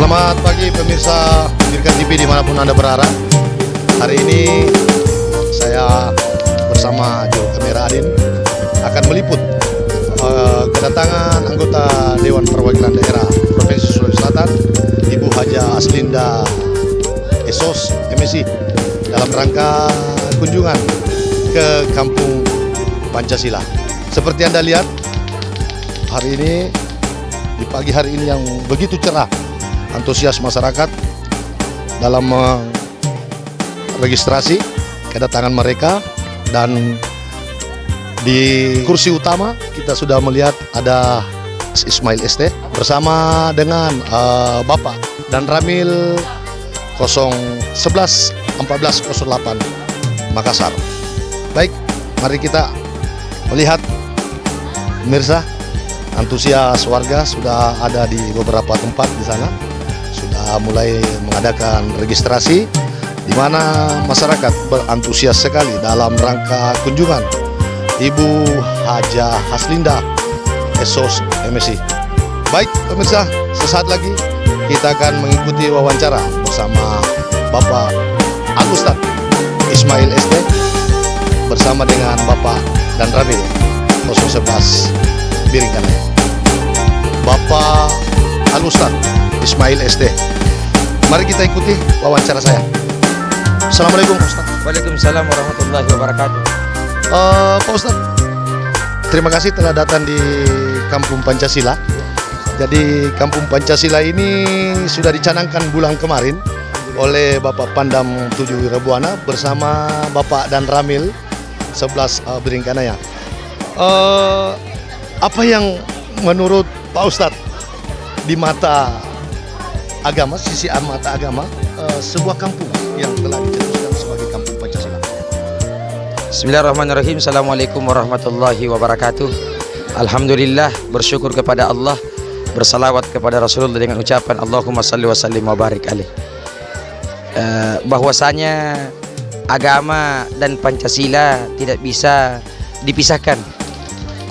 Selamat pagi pemirsa Birkat TV dimanapun Anda berada. Hari ini saya bersama juru kamera Adin akan meliput kedatangan anggota Dewan Perwakilan Daerah Provinsi Sulawesi Selatan, Ibu Haja Aslinda Esos MSI, dalam rangka kunjungan ke Kampung Pancasila. Seperti Anda lihat, hari ini, di pagi hari ini yang begitu cerah, antusias masyarakat dalam registrasi kedatangan mereka. Dan di kursi utama kita sudah melihat ada Ismail ST bersama dengan Bapak dan Ramil 011 1408 Makassar. Baik, mari kita melihat pemirsa, antusias warga sudah ada di beberapa tempat di sana, sudah mulai mengadakan registrasi, di mana masyarakat berantusias sekali dalam rangka kunjungan Ibu Haja Aslinda Esos MSI. Baik pemirsa, sesaat lagi kita akan mengikuti wawancara bersama Bapak Al-Ustadz Ismail ST bersama dengan Bapak dan Ramil 011 Biringkanaya. Bapak Al-Ustadz Ismail ST, mari kita ikuti wawancara saya. Assalamualaikum Pak Ustadz. Waalaikumsalam warahmatullahi wabarakatuh. Pak Ustadz, terima kasih telah datang di Kampung Pancasila. Jadi Kampung Pancasila ini sudah dicanangkan bulan kemarin oleh Bapak Pandam 7 Wirabuana bersama Bapak dan Ramil 11 Biringkanaya. Apa yang menurut Pak Ustadz di mata agama, sisi mata agama, sebuah kampung yang telah dicetuskan sebagai Kampung Pancasila? Bismillahirrahmanirrahim. Assalamualaikum warahmatullahi wabarakatuh. Alhamdulillah, bersyukur kepada Allah, bersalawat kepada Rasulullah dengan ucapan Allahumma salli wa sallim wa barik alaih. Bahwasanya agama dan Pancasila tidak bisa dipisahkan.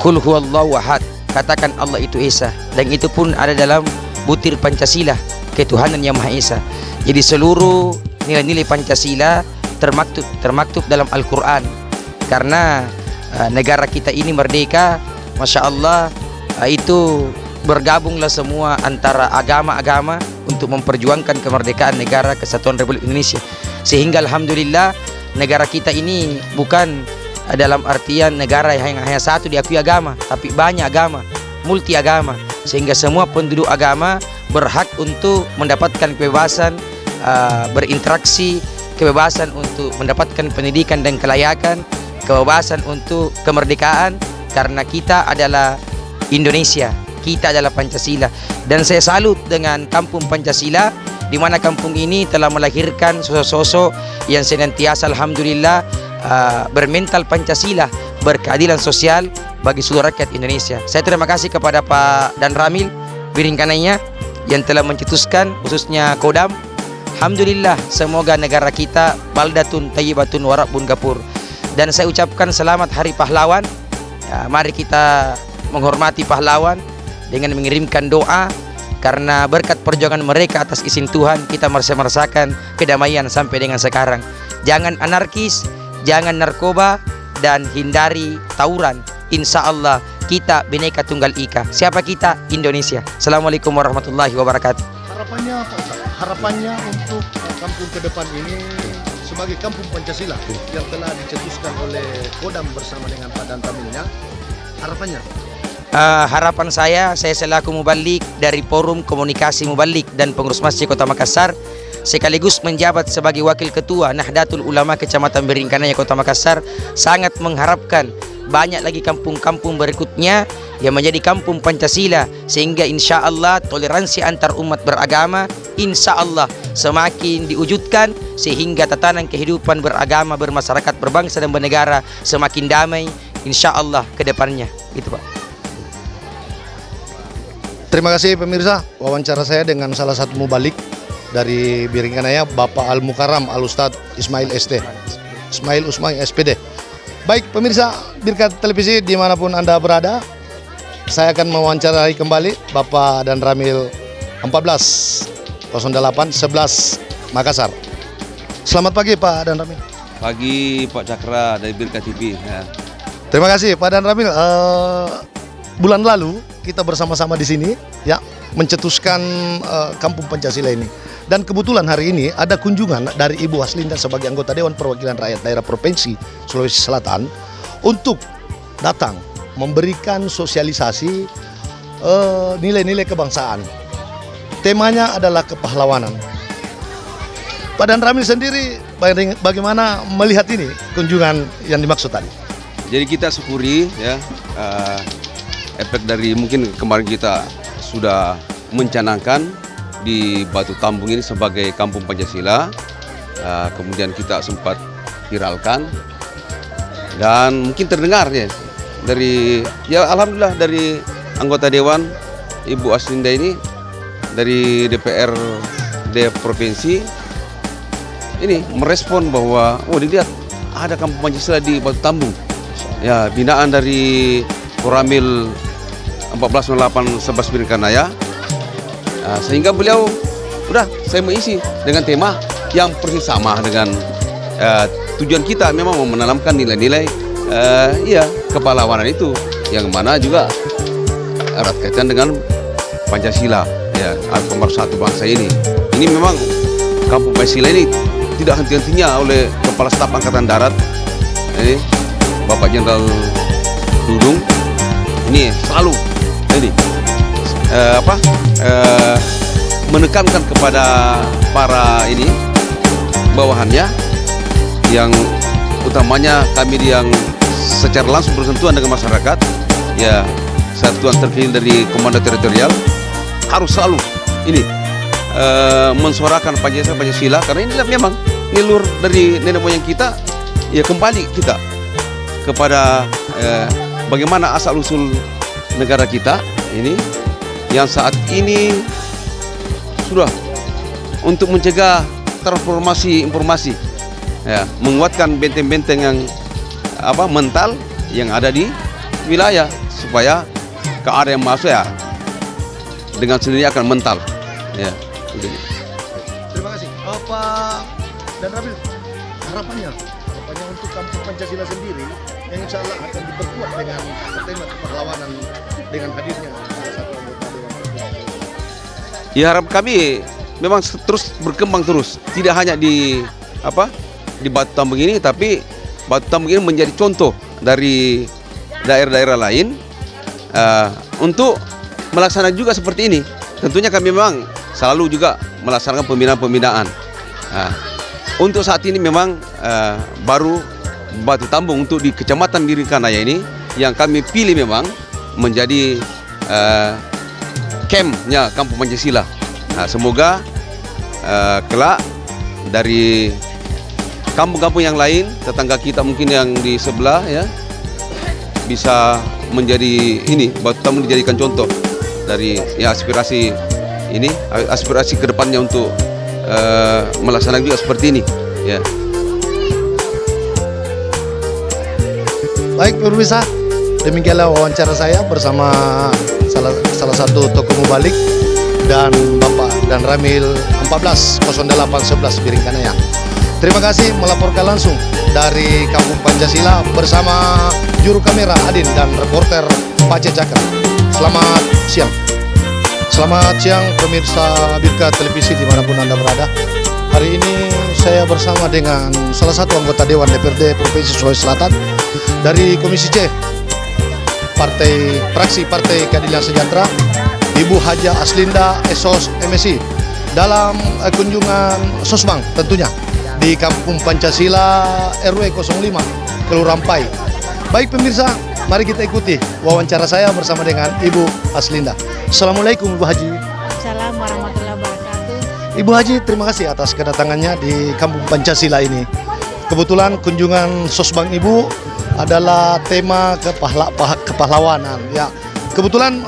Qul huwallahu ahad, katakan Allah itu Esa, dan itu pun ada dalam butir Pancasila, ketuhanan yang Maha Esa. Jadi seluruh nilai-nilai Pancasila termaktub dalam Al-Quran. Karena negara kita ini merdeka, Masya Allah, itu bergabunglah semua antara agama-agama untuk memperjuangkan kemerdekaan negara Kesatuan Republik Indonesia. Sehingga Alhamdulillah negara kita ini bukan dalam artian negara yang hanya satu diakui agama, tapi banyak agama, multi agama. Sehingga semua penduduk agama berhak untuk mendapatkan kebebasan berinteraksi, kebebasan untuk mendapatkan pendidikan dan kelayakan, kebebasan untuk kemerdekaan. Karena kita adalah Indonesia, kita adalah Pancasila. Dan saya salut dengan Kampung Pancasila, di mana kampung ini telah melahirkan sosok-sosok yang senantiasa alhamdulillah bermental Pancasila, berkeadilan sosial bagi seluruh rakyat Indonesia. Saya terima kasih kepada Pak dan Ramil Biringkanaya yang telah mencetuskan, khususnya Kodam. Alhamdulillah, semoga negara kita baldatun tayyibatun warabun gapur. Dan saya ucapkan selamat Hari Pahlawan. Ya, mari kita menghormati pahlawan dengan mengirimkan doa, karena berkat perjuangan mereka atas izin Tuhan kita merasakan kedamaian sampai dengan sekarang. Jangan anarkis, jangan narkoba, dan hindari tawuran. Insya Allah kita Bhinneka Tunggal Ika. Siapa kita? Indonesia. Assalamualaikum warahmatullahi wabarakatuh. Harapannya Pak Ustadz, harapannya untuk kampung ke depan ini sebagai Kampung Pancasila yang telah dicetuskan oleh Kodam bersama dengan Pak dan Ramilnya, harapannya? Harapan saya selaku mubalik dari Forum Komunikasi Mubalik dan Pengurus Masjid Kota Makassar, sekaligus menjabat sebagai Wakil Ketua Nahdlatul Ulama Kecamatan Biringkanaya Kota Makassar, sangat mengharapkan banyak lagi kampung-kampung berikutnya yang menjadi Kampung Pancasila, sehingga insya Allah toleransi antar umat beragama insya Allah semakin diwujudkan, sehingga tatanan kehidupan beragama, bermasyarakat, berbangsa dan bernegara semakin damai insya Allah ke depannya. Itu Pak. Terima kasih pemirsa, wawancara saya dengan salah satu mubalik dari Biringkanaya, Bapak Al-Mukarram Al-Ustadz Ismail ST, Ismail Usmai SPD. Baik pemirsa Birkat Televisi dimanapun Anda berada, saya akan mewawancarai kembali Bapak dan Ramil 14 08 11 Makassar. Selamat pagi Pak Dan Ramil. Pagi Pak Cakra dari Birka TV. Ya. Terima kasih Pak Dan Ramil. Bulan lalu kita bersama-sama di sini ya mencetuskan Kampung Pancasila ini. Dan kebetulan hari ini ada kunjungan dari Ibu Haslinda sebagai anggota Dewan Perwakilan Rakyat Daerah Provinsi Sulawesi Selatan untuk datang memberikan sosialisasi nilai-nilai kebangsaan. Temanya adalah kepahlawanan. Pak Dan Ramil sendiri bagaimana melihat ini kunjungan yang dimaksud tadi? Jadi kita syukuri ya efek dari mungkin kemarin kita sudah mencanangkan di Batu Tambung ini sebagai Kampung Pancasila. Kemudian kita sempat viralkan dan mungkin terdengar ya dari alhamdulillah dari anggota Dewan Ibu Haslinda ini dari DPRD Provinsi ini merespon bahwa dilihat ada Kampung Pancasila di Batu Tambung. Ya, binaan dari Koramil 1408 11 Biringkanaya. Sehingga beliau saya mengisi dengan tema yang persis sama dengan tujuan kita memang menanamkan nilai-nilai kepahlawanan itu yang mana juga erat kaitan dengan Pancasila ya, pemersatu bangsa ini. Ini memang Kampung Pancasila ini tidak henti-hentinya oleh Kepala Staf Angkatan Darat ini Bapak Jenderal Dudung ini selalu ini menekankan kepada para ini bawahannya yang utamanya kami yang secara langsung bersentuhan dengan masyarakat ya, satuan terkini dari Komando Teritorial harus selalu ini mensuarakan Pancasila karena ini memang nilur dari nenek moyang kita ya, kembali kita kepada bagaimana asal usul negara kita ini yang saat ini sudah untuk mencegah transformasi informasi ya, menguatkan benteng-benteng yang mental yang ada di wilayah supaya ke area yang masuk ya dengan sendirinya akan mental ya. Terima kasih Pak Dan Ramil. Harapannya untuk Kampung Pancasila sendiri yang insya Allah akan diperkuat dengan tema kepahlawanan dengan hadirnya salah satu anggota Dewan Perwakilan. Ya, harap kami memang terus berkembang terus, tidak hanya di Batu Tambung ini, tapi Batu Tambung ini menjadi contoh dari daerah-daerah lain untuk melaksanakan juga seperti ini. Tentunya kami memang selalu juga melaksanakan pembinaan-pembinaan. Untuk saat ini memang baru Batu Tambung untuk di Kecamatan Biringkanaya ini yang kami pilih memang menjadi campnya Kampung Pancasila. Semoga kelak dari kampung-kampung yang lain, tetangga kita mungkin yang di sebelah ya, bisa menjadi ini Batu Tambung dijadikan contoh dari ya aspirasi ini, aspirasi kedepannya untuk melaksanakan juga seperti ini ya. Baik pemirsa, demikianlah wawancara saya bersama salah satu tokoh mubalik dan Bapak Dan Ramil 140811 Biringkanaya. Terima kasih melaporkan langsung dari Kampung Pancasila bersama juru kamera Adin dan reporter Pak Cakra. Selamat siang. Selamat siang pemirsa Birka Televisi dimanapun Anda berada. Hari ini saya bersama dengan salah satu anggota Dewan DPRD Provinsi Sulawesi Selatan dari Komisi C Fraksi Partai Keadilan Sejahtera, Ibu Haja Haslinda SOS MSI dalam kunjungan Sosbang tentunya di Kampung Pancasila RW 05 Kelurahan Pai. Baik pemirsa, mari kita ikuti wawancara saya bersama dengan Ibu Haslinda. Assalamualaikum Ibu Haji. Assalamualaikum warahmatullahi wabarakatuh. Ibu Haji, terima kasih atas kedatangannya di Kampung Pancasila ini. Kebetulan kunjungan Sosbang Ibu adalah tema kepahlawanan. Ya, kebetulan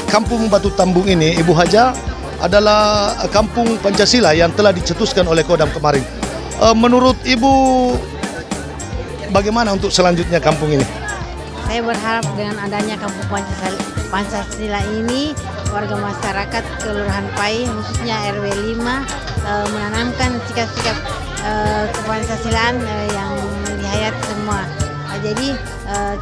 Kampung Batu Tambung ini, Ibu Haja, adalah Kampung Pancasila yang telah dicetuskan oleh Kodam kemarin. Menurut Ibu, bagaimana untuk selanjutnya kampung ini? Saya berharap dengan adanya Kampung Pancasila ini warga masyarakat Kelurahan Pai, khususnya RW 5, menanamkan sikap-sikap kepancasilaan yang dihayati semua. Jadi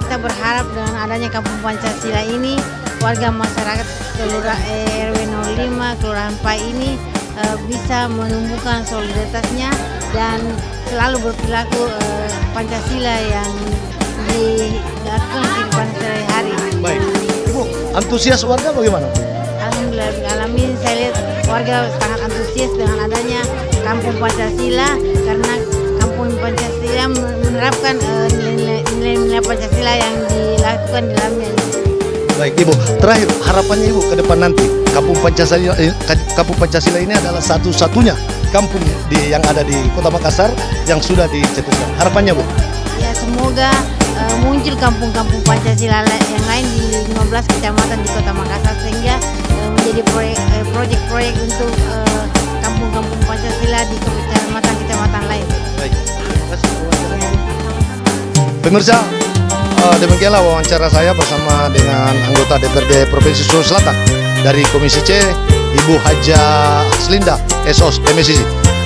kita berharap dengan adanya Kampung Pancasila ini, warga masyarakat RW 05 Kelurahan Pai ini bisa menumbuhkan solidaritasnya dan selalu berperilaku Pancasila yang dilakukan kehidupan sehari-hari. Baik, Ibu, antusias warga bagaimana? Alhamdulillah, saya lihat warga sangat antusias dengan adanya Kampung Pancasila, karena Kampung Pancasila menerapkan nilai-nilai Pancasila yang dilakukan di dalamnya. Baik Ibu, terakhir harapannya Ibu ke depan nanti Kampung Pancasila ini adalah satu-satunya kampung yang ada di Kota Makassar yang sudah dicetuskan. Harapannya Bu? Ya, semoga muncul kampung-kampung Pancasila yang lain di 15 kecamatan di Kota Makassar, sehingga menjadi proyek-proyek untuk kampung-kampung Pancasila di kecamatan-kecamatan lain. Baik, terima kasih. Pemirsa, demikianlah wawancara saya bersama dengan anggota DPRD Provinsi Sulawesi Selatan dari Komisi C, Ibu Haja Aslinda, Esos MSC.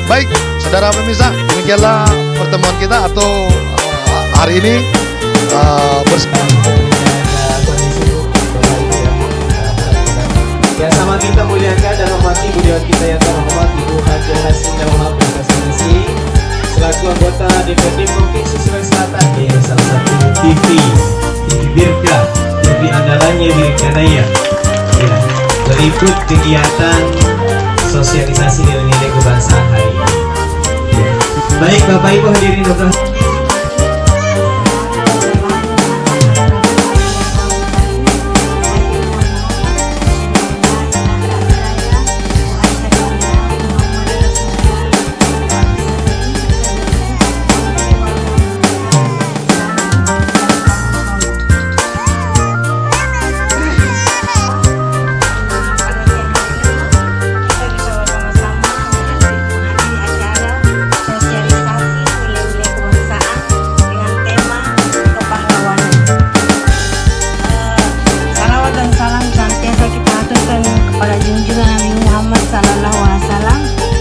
Baik, saudara pemirsa, demikianlah pertemuan kita atau hari ini Ya, sama kita muliakan dan hormati beliau kita yang terhormat Ibu Haja Aslinda MSC selaku anggota DPRD Provinsi Sulawesi Selatan di salah satu TV Birka, TV andalannya Birka Daya. Ya, berikut kegiatan sosialisasi nilai-nilai kebangsaan hari ini. Ya. Baik Bapak Ibu hadirin dokter.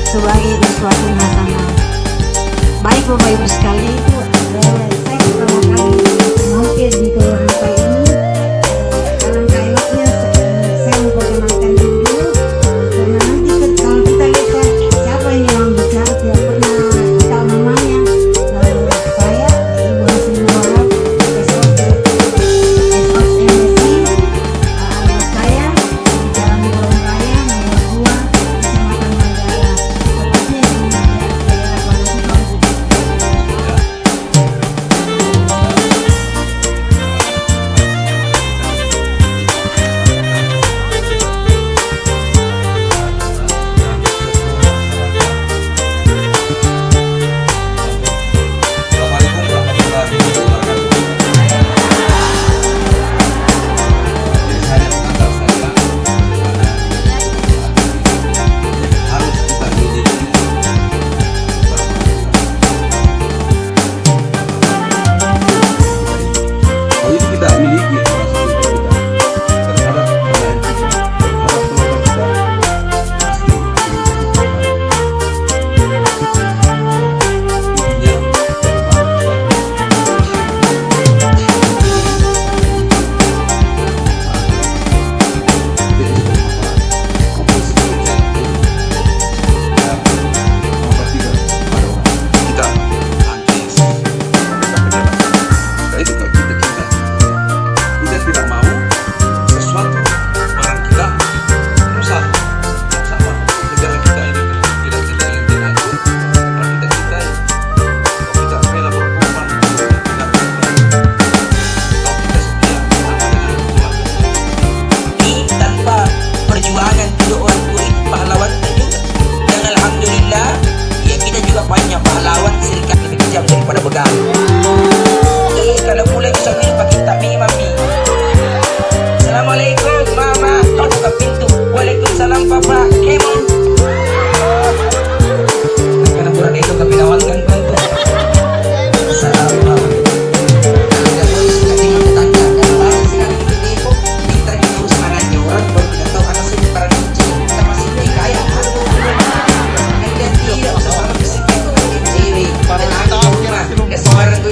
Sebagai uswatun hasanah. Baik Bapak Ibu sekali, saya pertama kali mampir di Kelurahan Pai ini. Alangkah eloknya saya memperkenalkan dulu, karena nanti kalau kita lihat siapa yang memang bicara tidak pernah tahu namanya. Saya Ibu Hasina Wahab, Esos MSC. Saya di Jalan Gorong Raya nomor 2, Kecamatan Manggala.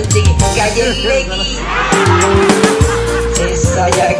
penting kajen lagi. Saya